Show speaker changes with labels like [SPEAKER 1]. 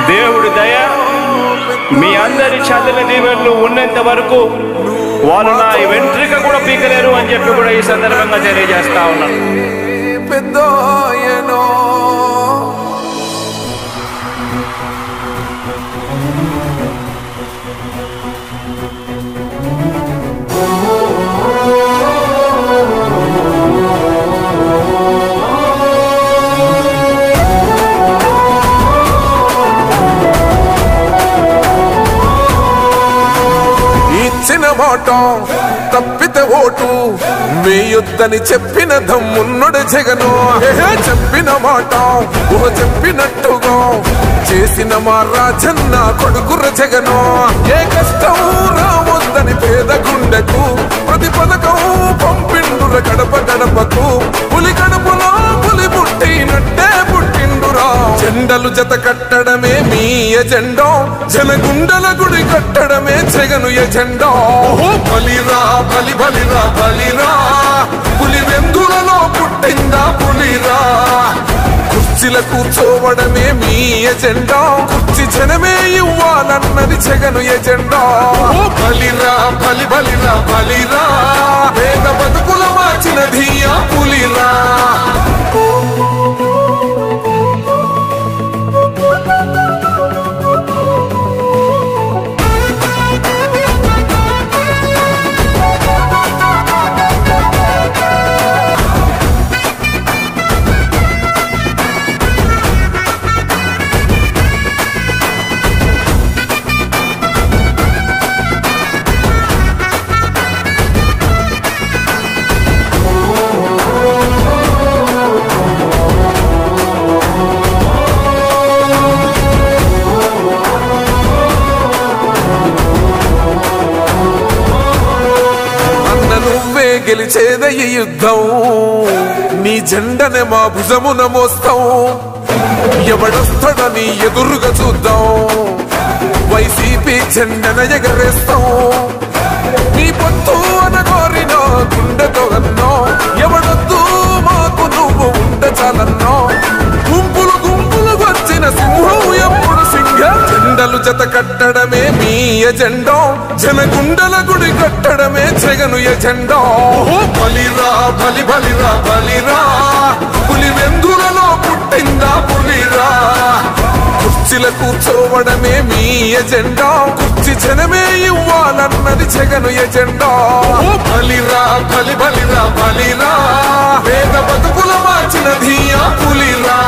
[SPEAKER 1] దేవుడి దయ మీ అందరి చల్లని దీవెనలు ఉన్నంత వరకు వాళ్ళు నా వెంట్రిక కూడా పీకలేరు అని చెప్పి కూడా ఈ సందర్భంగా తెలియజేస్తా ఉన్నాను.
[SPEAKER 2] మాట తప్పితే ఓటు వేయొద్దని చెప్పిన దమ్మున్నడు జగను. చెప్పిన మాట చెప్పినట్టుగా చేసిన మా రాజన్న కొడుకుర జగను. ఏ కష్టం రావద్దని పేద గుండెకు ప్రతి పథకం పంపిండుర గడప గడపకు. పులి గడపలో పులి పుట్టినట్టే పుట్టిండురా. జెండలు జత కట్టడమే మీ ఎజెండా, జనగుండల గుడి కట్టడమే జగను ఎజెండా. బలిరా బలి బలిరా బలిరా, పులి వెందులలో పుట్టిందా పులిరా. కుర్చీల కూర్చోవడమే మీ ఎజెండా, కుర్చీ జనమే ఇవ్వాలన్నది జగను ఎజెండా. బలిరా బలి బలిరా బలిరా, పేద బతుకుల మార్చినది ఆ పులిరా. గెలిచేద ఈ యుద్ధం, నీ జెండనే మా భుజమున మోస్తాం. ఎవడొస్తాడని ఎదురుగా చూద్దాం, వైసీపీ జెండన ఎగరేస్తాం. నీ పొత్తు అనగోరిన గుండెతో అన్నో, ఎవడొద్దు మాకు నువ్వు ఉండ చాలన్నో. గుంపులు గుంపులు వచ్చిన సింహం ఎప్పుడు సింహ. జెండలు జత కట్టడమే మీ ఎజెండా, జనగుండల గుడి కట్టడమే జగను ఎజెండా. బలిరా బలి బలిరా బలిరా, పులి వెందులలో పుట్టిందా పులిరా. కుర్చీల కూర్చోవడమే మీ ఎజెండా, కుర్చీ జనమే ఇవ్వాలన్నది జగను ఎజెండా. బలిరా బలి బలిరా బలిరా, పేద బతుకుల మార్చినది ఆ పులిరా.